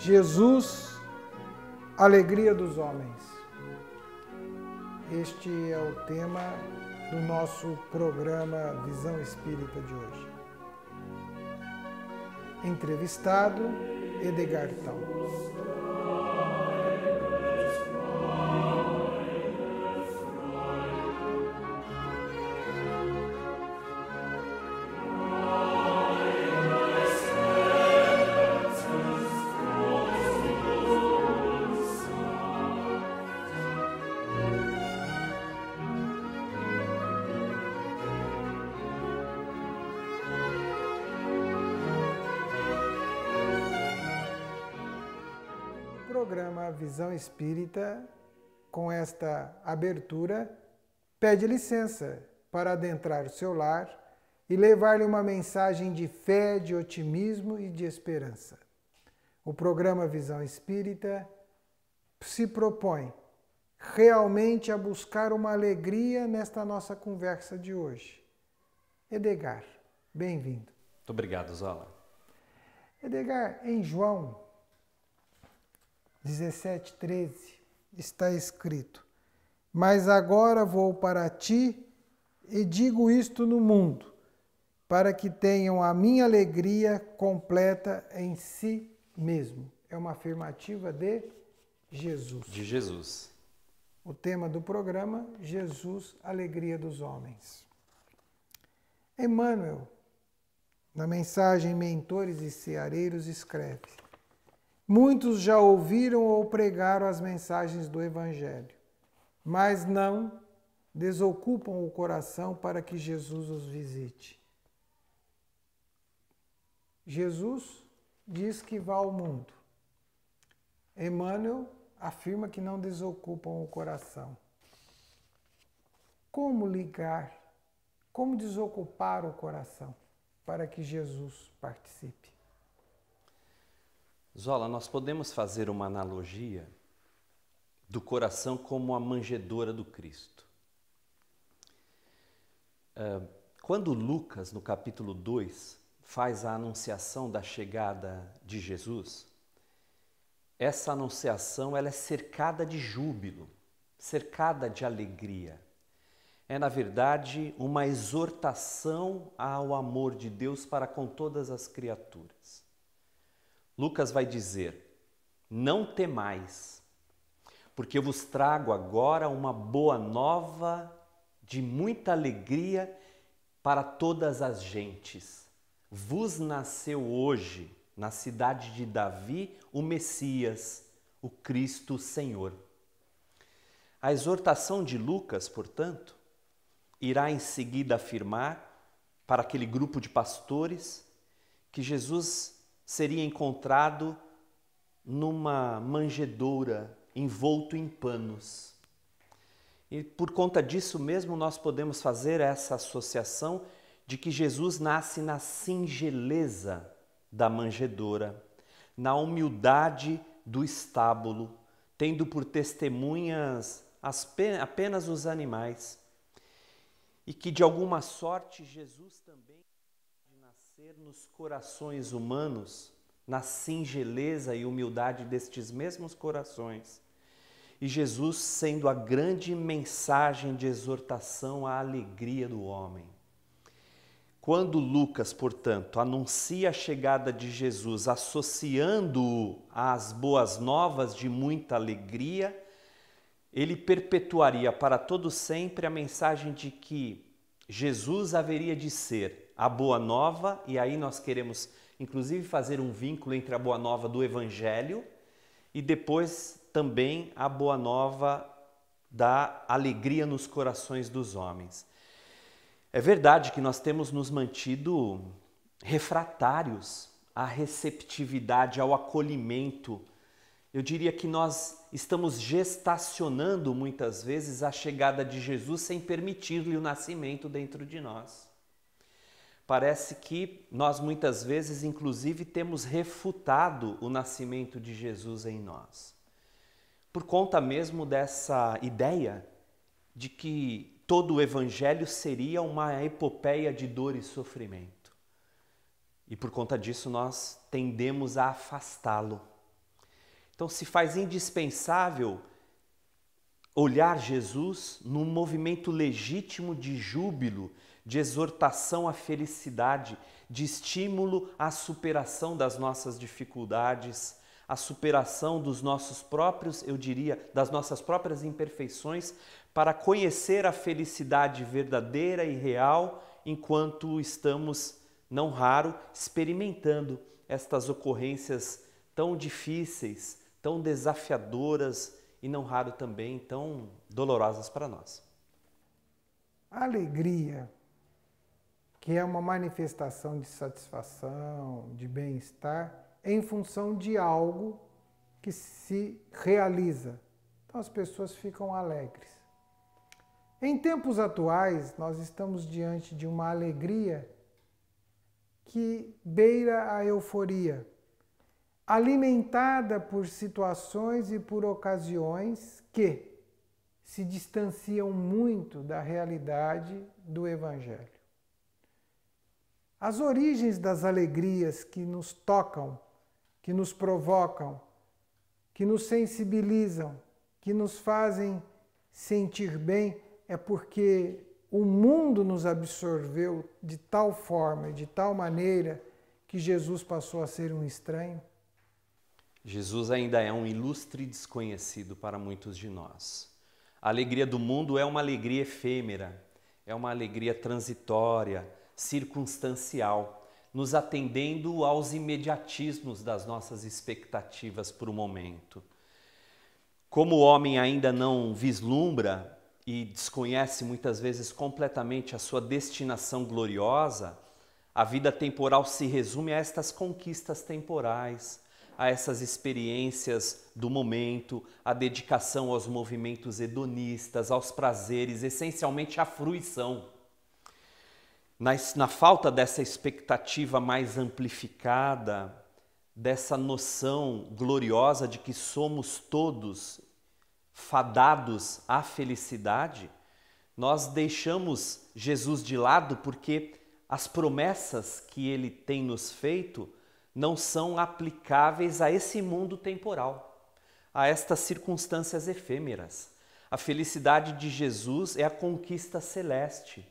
Jesus, alegria dos homens. Este é o tema do nosso programa Visão Espírita de hoje. Entrevistado, Edgar Tal. O programa Visão Espírita, com esta abertura, pede licença para adentrar o seu lar e levar-lhe uma mensagem de fé, de otimismo e de esperança. O programa Visão Espírita se propõe realmente a buscar uma alegria nesta nossa conversa de hoje. Edgar, bem-vindo. Muito obrigado, Zola. Edgar, em João 17:13 está escrito: mas agora vou para ti e digo isto no mundo, para que tenham a minha alegria completa em si mesmo. É uma afirmativa de Jesus. De Jesus. O tema do programa, Jesus, alegria dos homens. Emmanuel, na mensagem Mentores e Ceareiros, escreve: muitos já ouviram ou pregaram as mensagens do Evangelho, mas não desocupam o coração para que Jesus os visite. Jesus diz que vá ao mundo. Emmanuel afirma que não desocupam o coração. Como ligar, como desocupar o coração para que Jesus participe? Zola, nós podemos fazer uma analogia do coração como a manjedoura do Cristo. Quando Lucas, no capítulo 2, faz a anunciação da chegada de Jesus, essa anunciação ela é cercada de júbilo, cercada de alegria. É, na verdade, uma exortação ao amor de Deus para com todas as criaturas. Lucas vai dizer: não temais, porque eu vos trago agora uma boa nova de muita alegria para todas as gentes. Vos nasceu hoje, na cidade de Davi, o Messias, o Cristo Senhor. A exortação de Lucas, portanto, irá em seguida afirmar para aquele grupo de pastores que Jesus seria encontrado numa manjedoura envolto em panos. E por conta disso mesmo nós podemos fazer essa associação de que Jesus nasce na singeleza da manjedoura, na humildade do estábulo, tendo por testemunhas apenas os animais. E que de alguma sorte Jesus também nascer nos corações humanos, na singeleza e humildade destes mesmos corações. E Jesus sendo a grande mensagem de exortação à alegria do homem. Quando Lucas, portanto, anuncia a chegada de Jesus, associando-o às boas novas de muita alegria, ele perpetuaria para todo sempre a mensagem de que Jesus haveria de ser a boa nova, e aí nós queremos inclusive fazer um vínculo entre a boa nova do Evangelho e depois também a boa nova da alegria nos corações dos homens. É verdade que nós temos nos mantido refratários à receptividade, ao acolhimento. Eu diria que nós estamos gestacionando muitas vezes a chegada de Jesus sem permitir-lhe o nascimento dentro de nós. Parece que nós muitas vezes, inclusive, temos refutado o nascimento de Jesus em nós. Por conta mesmo dessa ideia de que todo o Evangelho seria uma epopeia de dor e sofrimento. E por conta disso nós tendemos a afastá-lo. Então se faz indispensável olhar Jesus num movimento legítimo de júbilo, de exortação à felicidade, de estímulo à superação das nossas dificuldades, à superação dos nossos próprios, eu diria, das nossas próprias imperfeições, para conhecer a felicidade verdadeira e real, enquanto estamos, não raro, experimentando estas ocorrências tão difíceis, tão desafiadoras e não raro também tão dolorosas para nós. A alegria, que é uma manifestação de satisfação, de bem-estar, em função de algo que se realiza. Então as pessoas ficam alegres. Em tempos atuais, nós estamos diante de uma alegria que beira a euforia, alimentada por situações e por ocasiões que se distanciam muito da realidade do Evangelho. As origens das alegrias que nos tocam, que nos provocam, que nos sensibilizam, que nos fazem sentir bem, é porque o mundo nos absorveu de tal forma e de tal maneira que Jesus passou a ser um estranho. Jesus ainda é um ilustre desconhecido para muitos de nós. A alegria do mundo é uma alegria efêmera, é uma alegria transitória, circunstancial, nos atendendo aos imediatismos das nossas expectativas por um momento. Como o homem ainda não vislumbra e desconhece muitas vezes completamente a sua destinação gloriosa, a vida temporal se resume a estas conquistas temporais, a essas experiências do momento, a dedicação aos movimentos hedonistas, aos prazeres, essencialmente à fruição. Na falta dessa expectativa mais amplificada, dessa noção gloriosa de que somos todos fadados à felicidade, nós deixamos Jesus de lado porque as promessas que ele tem nos feito não são aplicáveis a esse mundo temporal, a estas circunstâncias efêmeras. A felicidade de Jesus é a conquista celeste.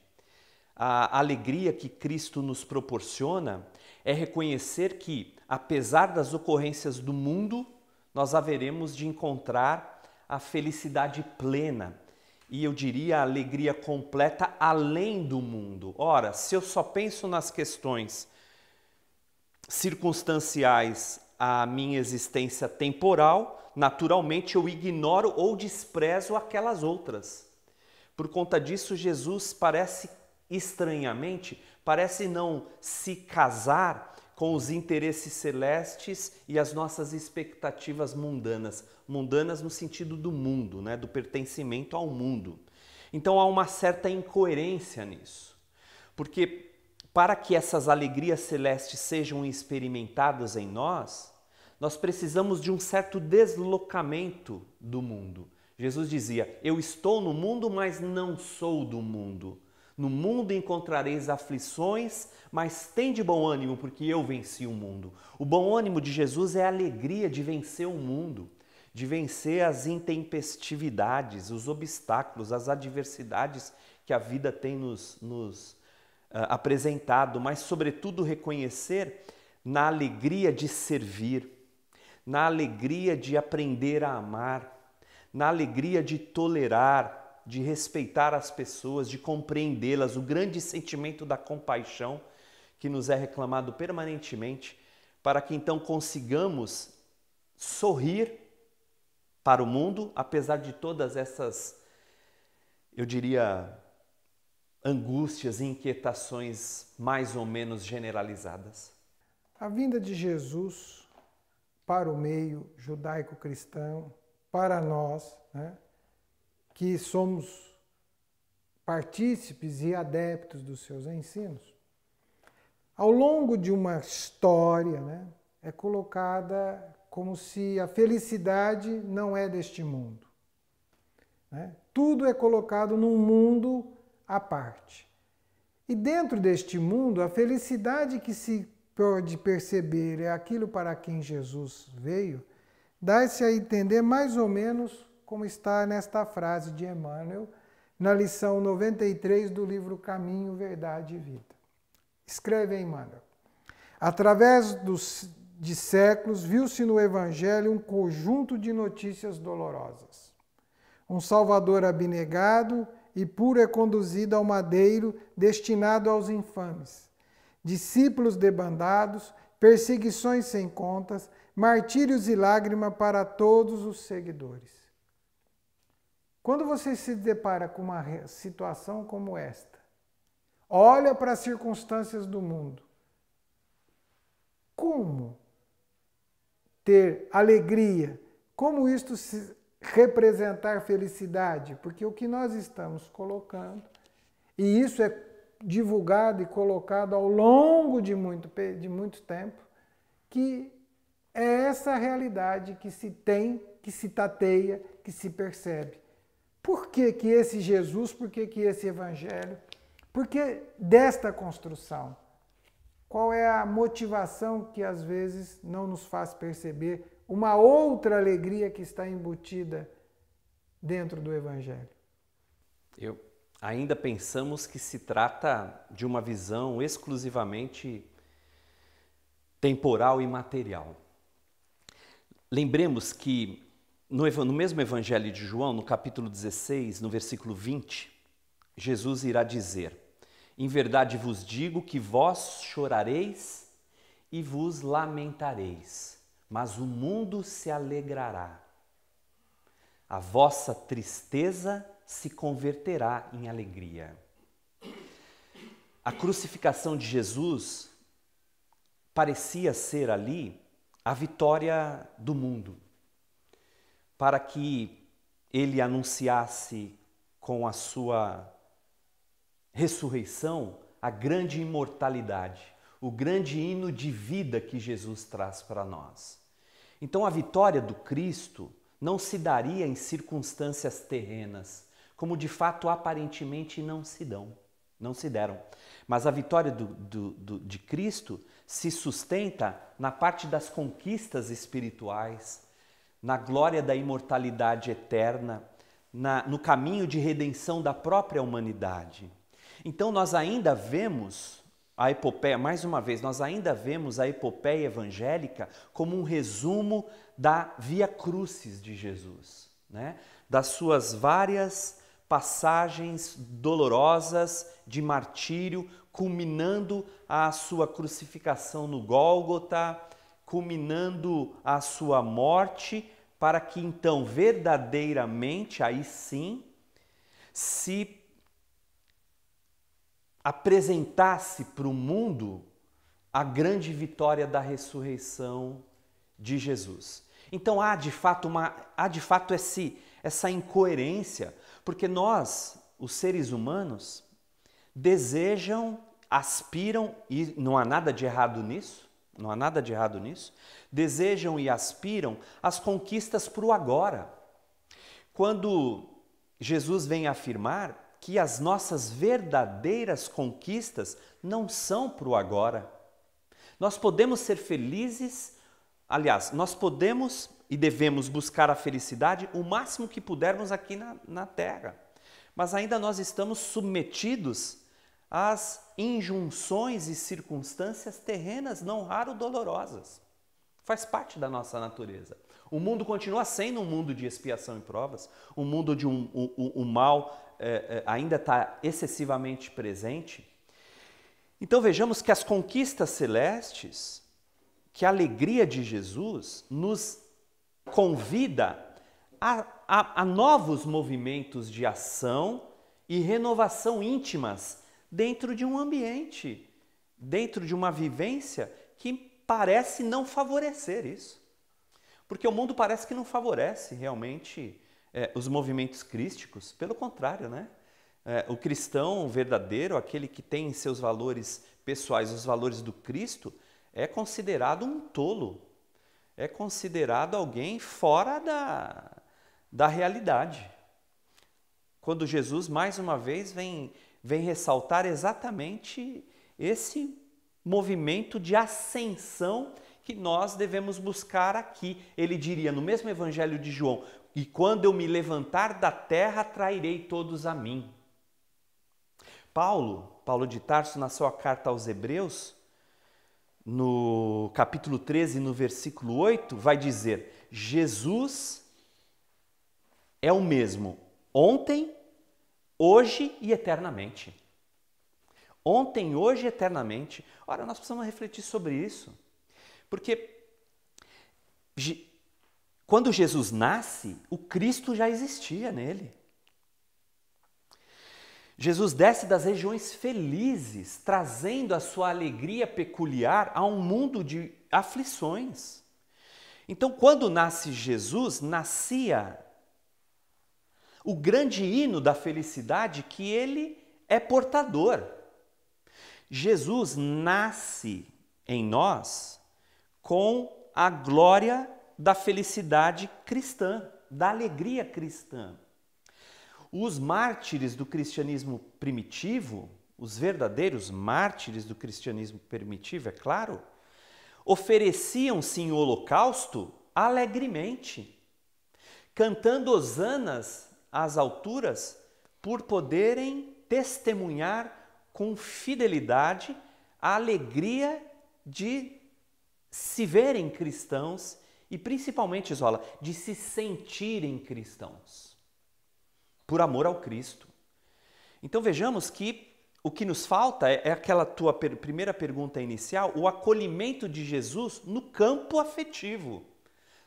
A alegria que Cristo nos proporciona é reconhecer que, apesar das ocorrências do mundo, nós haveremos de encontrar a felicidade plena e, eu diria, a alegria completa além do mundo. Ora, se eu só penso nas questões circunstanciais à minha existência temporal, naturalmente eu ignoro ou desprezo aquelas outras. Por conta disso, Jesus estranhamente, parece não se casar com os interesses celestes e as nossas expectativas mundanas. Mundanas no sentido do mundo, né? Do pertencimento ao mundo. Então há uma certa incoerência nisso. Porque para que essas alegrias celestes sejam experimentadas em nós, nós precisamos de um certo deslocamento do mundo. Jesus dizia, eu estou no mundo, mas não sou do mundo. No mundo encontrareis aflições, mas tende bom ânimo, porque eu venci o mundo. O bom ânimo de Jesus é a alegria de vencer o mundo, de vencer as intempestividades, os obstáculos, as adversidades que a vida tem nos apresentado, mas sobretudo reconhecer na alegria de servir, na alegria de aprender a amar, na alegria de tolerar, de respeitar as pessoas, de compreendê-las, o grande sentimento da compaixão que nos é reclamado permanentemente, para que então consigamos sorrir para o mundo, apesar de todas essas, eu diria, angústias e inquietações mais ou menos generalizadas. A vinda de Jesus para o meio judaico-cristão, para nós, né, que somos partícipes e adeptos dos seus ensinos, ao longo de uma história, né, é colocada como se a felicidade não é deste mundo. Né? Tudo é colocado num mundo à parte. E dentro deste mundo, a felicidade que se pode perceber é aquilo para quem Jesus veio, dá-se a entender mais ou menos como está nesta frase de Emmanuel, na lição 93 do livro Caminho, Verdade e Vida. Escreve Emmanuel: através de séculos, viu-se no Evangelho um conjunto de notícias dolorosas. Um Salvador abnegado e puro é conduzido ao madeiro destinado aos infames. Discípulos debandados, perseguições sem contas, martírios e lágrimas para todos os seguidores. Quando você se depara com uma situação como esta, olha para as circunstâncias do mundo, como ter alegria, como isto se representar felicidade? Porque o que nós estamos colocando, e isso é divulgado e colocado ao longo de muito tempo, que é essa realidade que se tem, que se tateia, que se percebe. Por que que esse Jesus, por que que esse Evangelho? Por que desta construção? Qual é a motivação que às vezes não nos faz perceber uma outra alegria que está embutida dentro do Evangelho? Ainda pensamos que se trata de uma visão exclusivamente temporal e material. Lembremos que no mesmo Evangelho de João, no capítulo 16, no versículo 20, Jesus irá dizer: em verdade vos digo que vós chorareis e vos lamentareis, mas o mundo se alegrará. A vossa tristeza se converterá em alegria. A crucificação de Jesus parecia ser ali a vitória do mundo, para que ele anunciasse com a sua ressurreição a grande imortalidade, o grande hino de vida que Jesus traz para nós. Então a vitória do Cristo não se daria em circunstâncias terrenas, como de fato aparentemente não se deram. Mas a vitória de Cristo se sustenta na parte das conquistas espirituais, na glória da imortalidade eterna, no caminho de redenção da própria humanidade. Então nós ainda vemos a epopeia, mais uma vez, nós ainda vemos a epopeia evangélica como um resumo da Via Crucis de Jesus, né? Das suas várias passagens dolorosas de martírio, culminando a sua crucificação no Gólgota, culminando a sua morte, para que então verdadeiramente, aí sim, se apresentasse para o mundo a grande vitória da ressurreição de Jesus. Então há de fato essa incoerência, porque nós, os seres humanos, desejam, aspiram, e não há nada de errado nisso, desejam e aspiram as conquistas para o agora. Quando Jesus vem afirmar que as nossas verdadeiras conquistas não são para o agora. Nós podemos ser felizes, aliás, nós podemos e devemos buscar a felicidade o máximo que pudermos aqui na Terra, mas ainda nós estamos submetidos às injunções e circunstâncias terrenas, não raro dolorosas. Faz parte da nossa natureza. O mundo continua sendo um mundo de expiação e provas, um mundo de um mal ainda está excessivamente presente. Então vejamos que as conquistas celestes, que a alegria de Jesus nos convida a novos movimentos de ação e renovação íntimas dentro de um ambiente, dentro de uma vivência que parece não favorecer isso. Porque o mundo parece que não favorece realmente os movimentos crísticos, pelo contrário, né? O cristão verdadeiro, aquele que tem em seus valores pessoais os valores do Cristo, é considerado um tolo, é considerado alguém fora da realidade. Quando Jesus, mais uma vez, vem ressaltar exatamente esse movimento de ascensão que nós devemos buscar aqui. Ele diria no mesmo Evangelho de João: e quando eu me levantar da terra, atrairei todos a mim. Paulo de Tarso, na sua carta aos Hebreus, no capítulo 13, no versículo 8, vai dizer: Jesus é o mesmo ontem, hoje e eternamente. Ontem, hoje e eternamente. Ora, nós precisamos refletir sobre isso. Porque quando Jesus nasce, o Cristo já existia nele. Jesus desce das regiões felizes, trazendo a sua alegria peculiar a um mundo de aflições. Então, quando nasce Jesus, nascia o grande hino da felicidade que ele é portador. Jesus nasce em nós com a glória da felicidade cristã, da alegria cristã. Os mártires do cristianismo primitivo, os verdadeiros mártires do cristianismo primitivo, é claro, ofereciam-se em holocausto alegremente, cantando hosanas às alturas por poderem testemunhar com fidelidade a alegria de se verem cristãos e principalmente, Zola, de se sentirem cristãos, por amor ao Cristo. Então vejamos que o que nos falta é aquela tua primeira pergunta inicial, o acolhimento de Jesus no campo afetivo,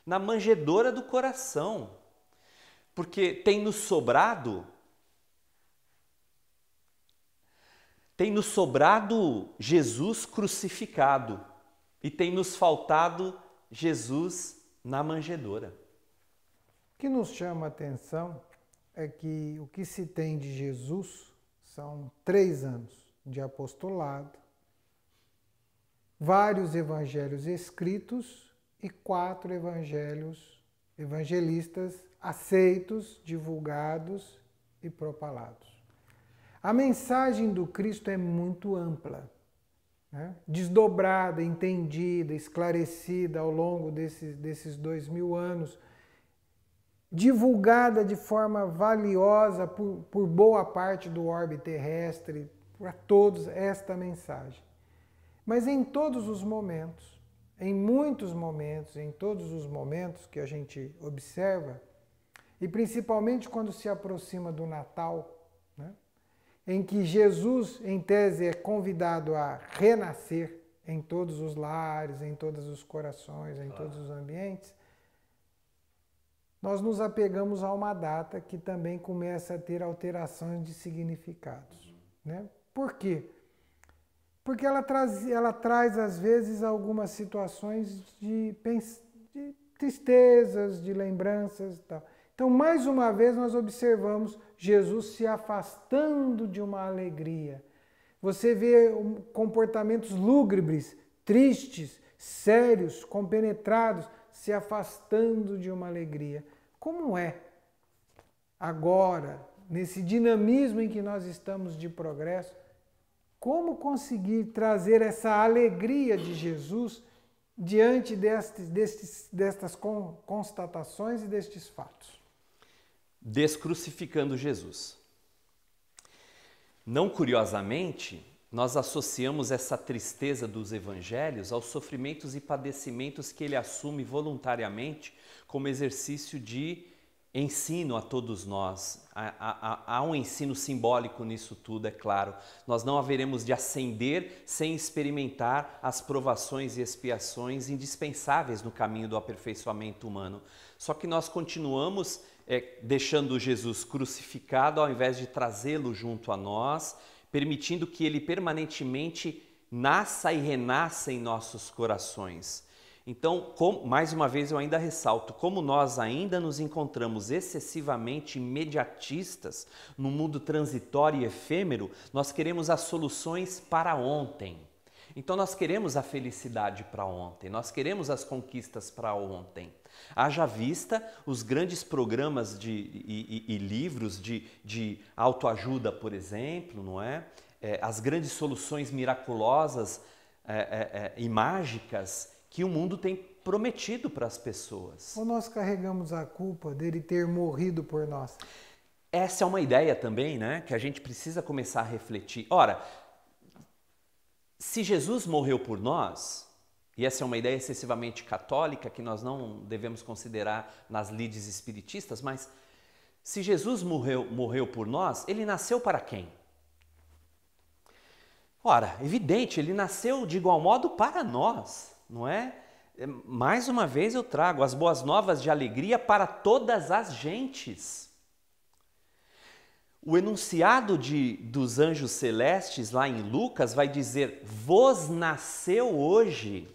na manjedoura do coração, porque tem nos sobrado Jesus crucificado e tem nos faltado Jesus na manjedoura. O que nos chama a atenção é que o que se tem de Jesus são 3 anos de apostolado, vários evangelhos escritos e 4 evangelistas aceitos, divulgados e propalados. A mensagem do Cristo é muito ampla, né? Desdobrada, entendida, esclarecida ao longo desses 2000 anos, divulgada de forma valiosa por boa parte do orbe terrestre, para todos esta mensagem. Mas em todos os momentos, em muitos momentos, em todos os momentos que a gente observa, e principalmente quando se aproxima do Natal, né, em que Jesus, em tese, é convidado a renascer em todos os lares, em todos os corações, em todos os ambientes, nós nos apegamos a uma data que também começa a ter alterações de significados, né? Por quê? Porque ela traz, às vezes, algumas situações de tristezas, de lembranças e tal. Então, mais uma vez, nós observamos Jesus se afastando de uma alegria. Você vê comportamentos lúgubres, tristes, sérios, compenetrados, se afastando de uma alegria. Como é agora, nesse dinamismo em que nós estamos de progresso, como conseguir trazer essa alegria de Jesus diante destas constatações e destes fatos? Descrucificando Jesus. Não curiosamente, nós associamos essa tristeza dos evangelhos aos sofrimentos e padecimentos que ele assume voluntariamente como exercício de ensino a todos nós. Há um ensino simbólico nisso tudo, é claro. Nós não haveremos de ascender sem experimentar as provações e expiações indispensáveis no caminho do aperfeiçoamento humano. Só que nós continuamos deixando Jesus crucificado ao invés de trazê-lo junto a nós, permitindo que ele permanentemente nasça e renasça em nossos corações. Então, mais uma vez eu ainda ressalto, como nós ainda nos encontramos excessivamente imediatistas no mundo transitório e efêmero, nós queremos as soluções para ontem. Então nós queremos a felicidade para ontem, nós queremos as conquistas para ontem. Haja vista os grandes programas e livros de autoajuda, por exemplo, não é? As grandes soluções miraculosas e mágicas que o mundo tem prometido para as pessoas. Ou nós carregamos a culpa dele ter morrido por nós? Essa é uma ideia também, né, que a gente precisa começar a refletir. Ora, se Jesus morreu por nós, e essa é uma ideia excessivamente católica que nós não devemos considerar nas lides espiritistas, mas se Jesus morreu por nós, ele nasceu para quem? Ora, evidente, ele nasceu de igual modo para nós, não é? Mais uma vez eu trago as boas novas de alegria para todas as gentes. O enunciado dos anjos celestes lá em Lucas vai dizer: vos nasceu hoje.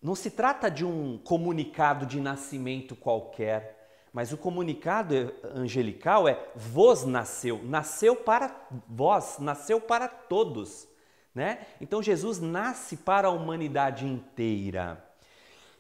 Não se trata de um comunicado de nascimento qualquer, mas o comunicado angelical é: vos nasceu, nasceu para vós, nasceu para todos, né? Então Jesus nasce para a humanidade inteira.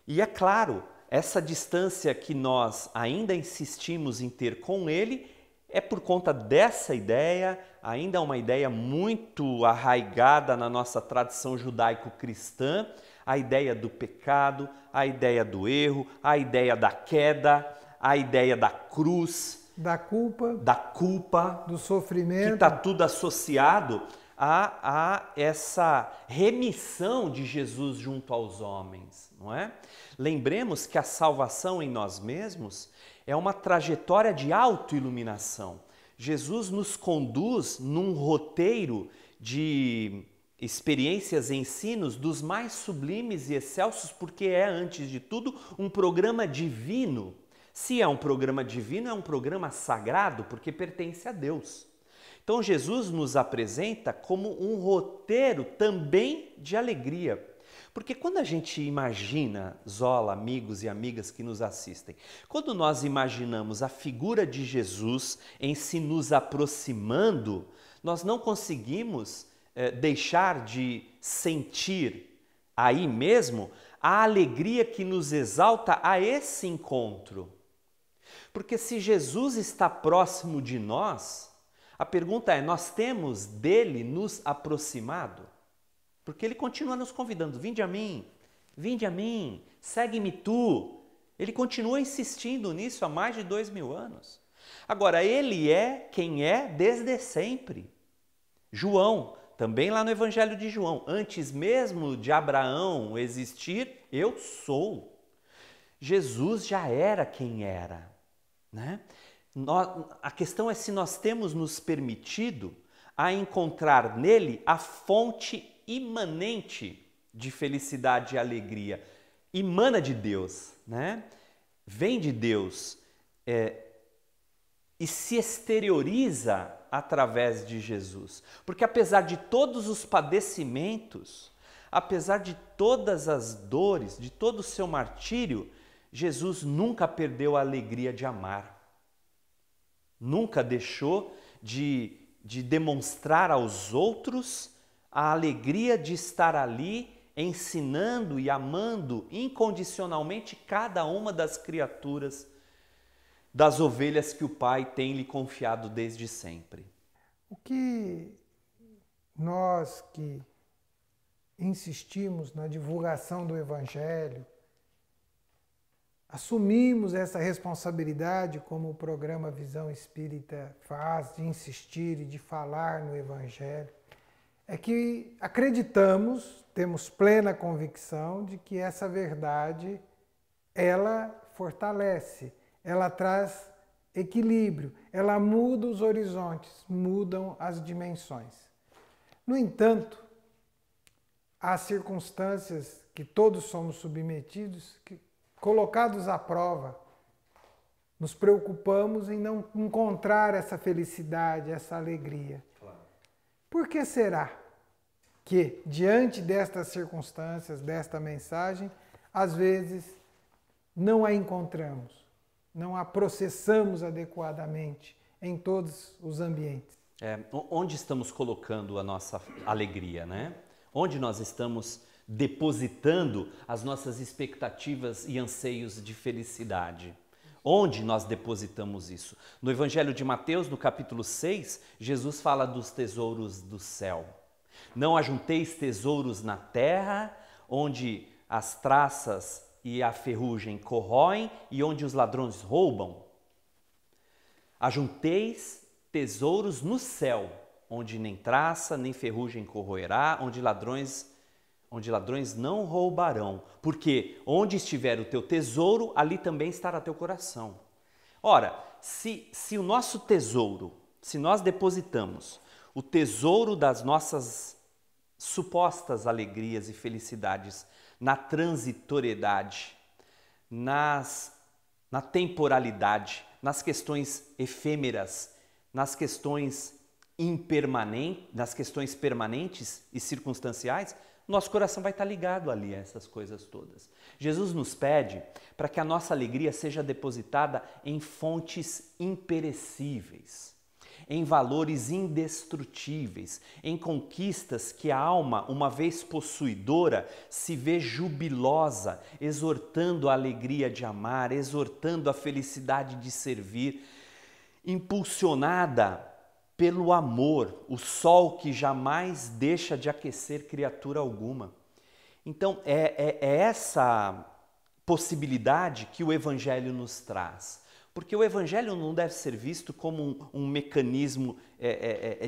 E é claro, essa distância que nós ainda insistimos em ter com ele é por conta dessa ideia, ainda uma ideia muito arraigada na nossa tradição judaico-cristã, a ideia do pecado, a ideia do erro, a ideia da queda, a ideia da cruz, da culpa, do sofrimento, que está tudo associado a essa remissão de Jesus junto aos homens, não é? Lembremos que a salvação em nós mesmos é uma trajetória de autoiluminação. Jesus nos conduz num roteiro de experiências e ensinos dos mais sublimes e excelsos, porque é, antes de tudo, um programa divino. Se é um programa divino, é um programa sagrado, porque pertence a Deus. Então Jesus nos apresenta como um roteiro também de alegria. Porque quando a gente imagina, Zola, amigos e amigas que nos assistem, quando nós imaginamos a figura de Jesus em se nos aproximando, nós não conseguimos deixar de sentir aí mesmo a alegria que nos exalta a esse encontro. Porque se Jesus está próximo de nós, a pergunta é: nós temos dele nos aproximado? Porque ele continua nos convidando: vinde a mim, segue-me tu. Ele continua insistindo nisso há mais de 2000 anos. Agora, ele é quem é desde sempre. João, também lá no Evangelho de João: antes mesmo de Abraão existir, eu sou. Jesus já era quem era, né? A questão é se nós temos nos permitido a encontrar nele a fonte imanente de felicidade e alegria. Emana de Deus, né? Vem de Deus e se exterioriza através de Jesus. Porque apesar de todos os padecimentos, apesar de todas as dores, de todo o seu martírio, Jesus nunca perdeu a alegria de amar. Nunca deixou de demonstrar aos outros a alegria de estar ali ensinando e amando incondicionalmente cada uma das criaturas, das ovelhas que o Pai tem lhe confiado desde sempre. O que nós que insistimos na divulgação do Evangelho, assumimos essa responsabilidade como o programa Visão Espírita faz, de insistir e de falar no Evangelho, é que acreditamos, temos plena convicção de que essa verdade, ela fortalece, ela traz equilíbrio, ela muda os horizontes, mudam as dimensões. No entanto, há circunstâncias que todos somos submetidos, que, colocados à prova, nos preocupamos em não encontrar essa felicidade, essa alegria. Por que será que, diante destas circunstâncias, desta mensagem, às vezes não a encontramos, não a processamos adequadamente em todos os ambientes? Onde estamos colocando a nossa alegria, né? Onde nós estamos depositando as nossas expectativas e anseios de felicidade? Onde nós depositamos isso? No Evangelho de Mateus, no capítulo 6, Jesus fala dos tesouros do céu. Não ajunteis tesouros na terra, onde as traças e a ferrugem corroem e onde os ladrões roubam? Ajunteis tesouros no céu, onde nem traça nem ferrugem corroerá, onde ladrões não roubarão. Porque onde estiver o teu tesouro, ali também estará teu coração. Ora, se o nosso tesouro, se nós depositamos o tesouro das nossas supostas alegrias e felicidades na transitoriedade, na temporalidade, nas questões efêmeras, nas questões permanentes e circunstanciais, nosso coração vai estar ligado ali a essas coisas todas. Jesus nos pede para que a nossa alegria seja depositada em fontes imperecíveis, em valores indestrutíveis, em conquistas que a alma, uma vez possuidora, se vê jubilosa, exortando a alegria de amar, exortando a felicidade de servir, impulsionada pelo amor, o sol que jamais deixa de aquecer criatura alguma. Então, é essa possibilidade que o Evangelho nos traz. Porque o Evangelho não deve ser visto como um mecanismo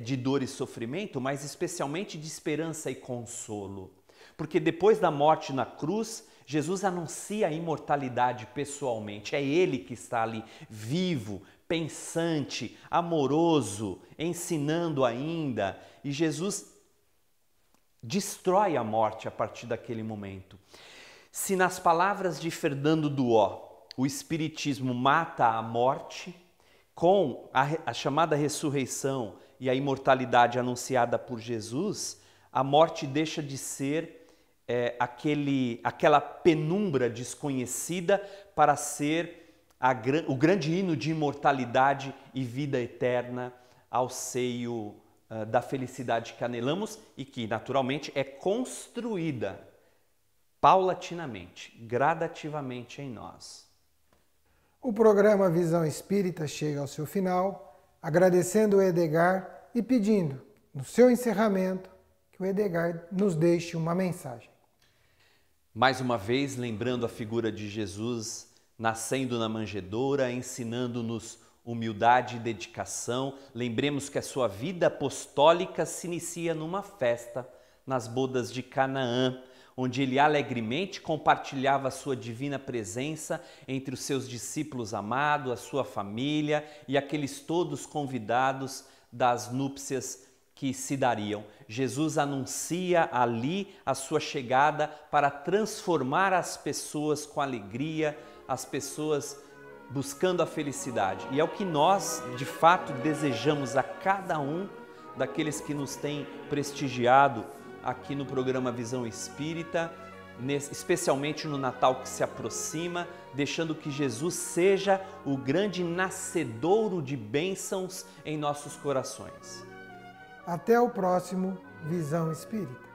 de dor e sofrimento, mas especialmente de esperança e consolo. Porque depois da morte na cruz, Jesus anuncia a imortalidade pessoalmente. É Ele que está ali, vivo, pensante, amoroso, ensinando ainda. E Jesus destrói a morte a partir daquele momento. Se nas palavras de Fernando Duó, o Espiritismo mata a morte, com a chamada ressurreição e a imortalidade anunciada por Jesus, a morte deixa de ser aquela penumbra desconhecida para ser o grande hino de imortalidade e vida eterna ao seio da felicidade que anelamos e que, naturalmente, é construída paulatinamente, gradativamente em nós. O programa Visão Espírita chega ao seu final, agradecendo o Edgar e pedindo, no seu encerramento, que o Edgar nos deixe uma mensagem. Mais uma vez, lembrando a figura de Jesus nascendo na manjedoura, ensinando-nos humildade e dedicação, lembremos que a sua vida apostólica se inicia numa festa, nas bodas de Canaã, onde ele alegremente compartilhava a sua divina presença entre os seus discípulos amados, a sua família e aqueles todos convidados das núpcias que se dariam. Jesus anuncia ali a sua chegada para transformar as pessoas com alegria, as pessoas buscando a felicidade. E é o que nós, de fato, desejamos a cada um daqueles que nos têm prestigiado aqui no programa Visão Espírita, especialmente no Natal que se aproxima, deixando que Jesus seja o grande nascedouro de bênçãos em nossos corações. Até o próximo Visão Espírita.